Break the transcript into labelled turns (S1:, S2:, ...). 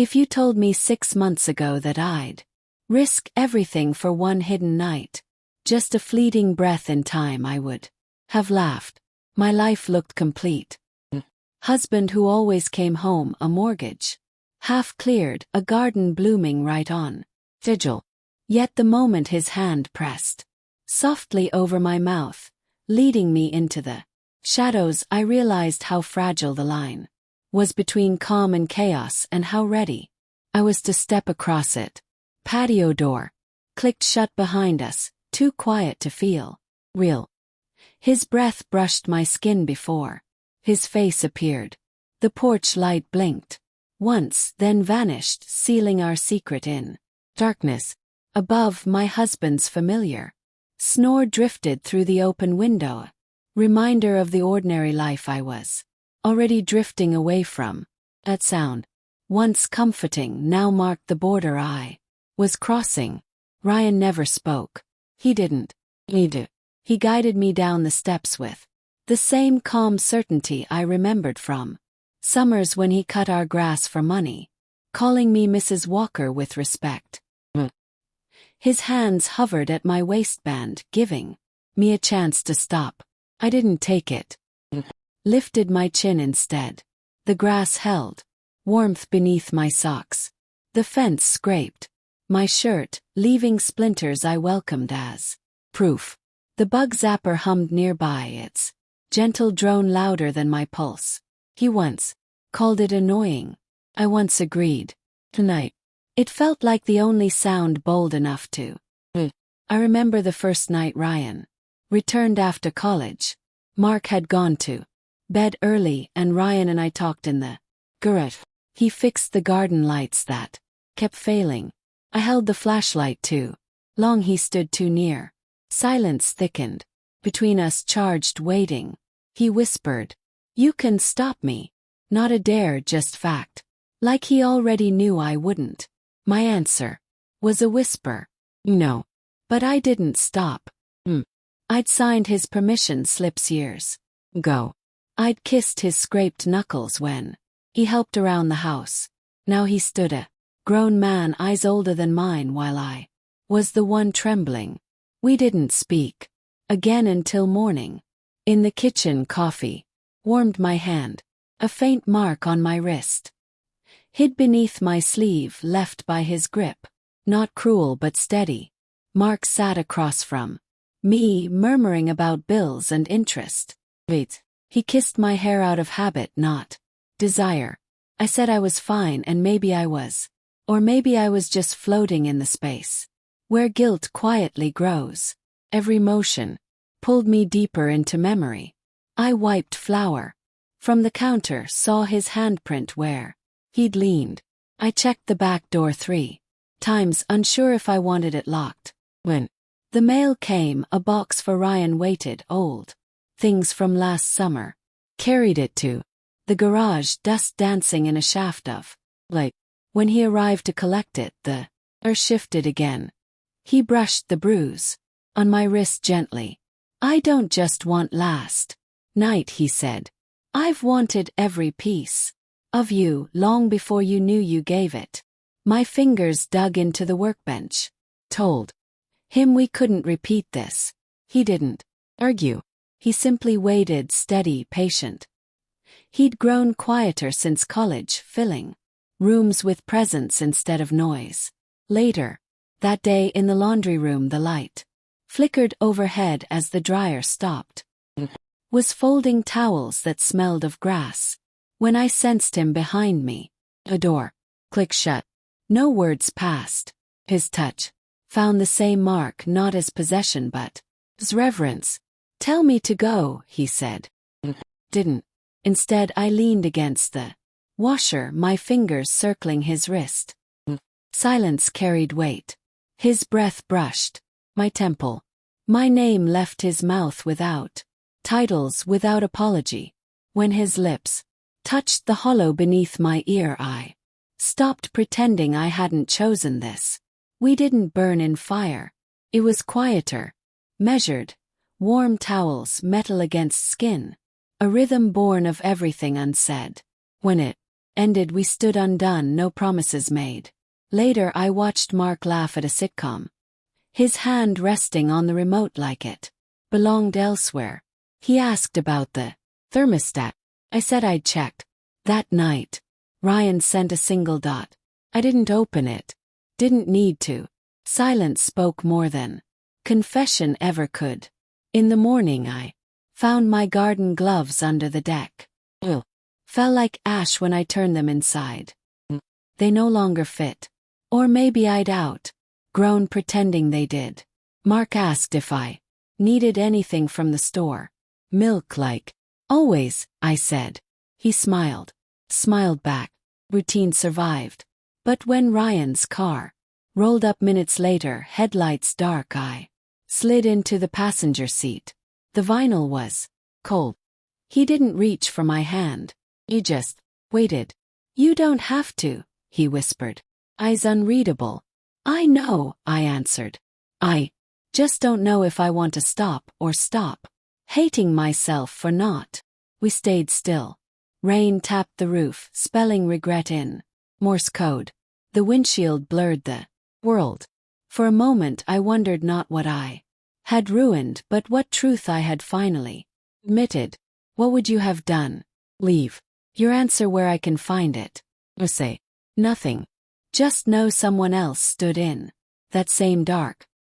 S1: If you told me 6 months ago that I'd risk everything for one hidden night, just a fleeting breath in time, I would have laughed. My life looked complete. Husband who always came home, a mortgage half cleared, a garden blooming right on vigil. Yet the moment his hand pressed softly over my mouth, leading me into the shadows, I realized how fragile the line was between calm and chaos, and how ready I was to step across it. Patio door clicked shut behind us, too quiet to feel real. His breath brushed my skin before his face appeared. The porch light blinked once, then vanished, sealing our secret in darkness. Above, my husband's familiar snore drifted through the open window, reminder of the ordinary life I was already drifting away from. That sound, once comforting, now marked the border I was crossing. Ryan never spoke. He didn't need to. He guided me down the steps with the same calm certainty I remembered from summers when he cut our grass for money, calling me Mrs. Walker with respect. His hands hovered at my waistband, giving me a chance to stop. I didn't take it. Lifted my chin instead. The grass held warmth beneath my socks. The fence scraped my shirt, leaving splinters I welcomed as proof. The bug zapper hummed nearby, its gentle drone louder than my pulse. He once called it annoying. I once agreed. Tonight, it felt like the only sound bold enough to. I remember the first night Ryan returned after college. Mark had gone to bed early, and Ryan and I talked in the garage. He fixed the garden lights that kept failing. I held the flashlight too long. He stood too near. Silence thickened between us, charged, waiting. He whispered, "You can stop me." Not a dare, just fact. Like he already knew I wouldn't. My answer was a whisper, "No." But I didn't stop. I'd signed his permission slips years ago. I'd kissed his scraped knuckles when he helped around the house. Now he stood, a grown man, eyes older than mine, while I was the one trembling. We didn't speak again until morning. In the kitchen, coffee warmed my hand. A faint mark on my wrist, hid beneath my sleeve, left by his grip. Not cruel but steady. Mark sat across from me, murmuring about bills and interest. Wait. He kissed my hair out of habit, not desire. I said I was fine, and maybe I was. Or maybe I was just floating in the space where guilt quietly grows. Every motion pulled me deeper into memory. I wiped flour from the counter, saw his handprint where he'd leaned. I checked the back door 3 times, unsure if I wanted it locked. When the mail came, a box for Ryan waited, old things from last summer. Carried it to the garage, dust dancing in a shaft of light. When he arrived to collect it, the air shifted again. He brushed the bruise on my wrist gently. "I don't just want last night," he said. "I've wanted every piece of you long before you knew you gave it." My fingers dug into the workbench. Told him we couldn't repeat this. He didn't argue. He simply waited, steady, patient. He'd grown quieter since college, filling rooms with presence instead of noise. Later that day, in the laundry room, the light flickered overhead as the dryer stopped. Was folding towels that smelled of grass when I sensed him behind me. A door clicked shut. No words passed. His touch found the same mark, not as possession but as reverence. "Tell me to go," he said. Didn't. Instead, I leaned against the washer, my fingers circling his wrist. Silence carried weight. His breath brushed my temple. My name left his mouth without titles, without apology. When his lips touched the hollow beneath my ear, I stopped pretending I hadn't chosen this. We didn't burn in fire. It was quieter, measured. Warm towels, metal against skin. A rhythm born of everything unsaid. When it Ended, we stood undone, no promises made. Later I watched Mark laugh at a sitcom. His hand resting on the remote like it belonged elsewhere. He asked about the thermostat. I said I'd checked. That night, Ryan sent a single dot. I didn't open it. Didn't need to. Silence spoke more than confession ever could. In the morning I found my garden gloves under the deck. Ugh. Fell like ash when I turned them inside. They no longer fit. Or maybe I'd outgrown pretending they did. Mark asked if I needed anything from the store. Milk like always, I said. He smiled back. Routine survived. But when Ryan's car rolled up minutes later, headlights dark, I slid into the passenger seat. The vinyl was cold. He didn't reach for my hand. He just waited. You don't have to, he whispered. Eyes unreadable. I know, I answered. I just don't know if I want to stop or stop hating myself for not. We stayed still. Rain tapped the roof, spelling regret in Morse code. The windshield blurred the world. For a moment I wondered not what I had ruined, but what truth I had finally admitted. What would you have done? Leave your answer where I can find it. Or say nothing. Just know someone else stood in that same dark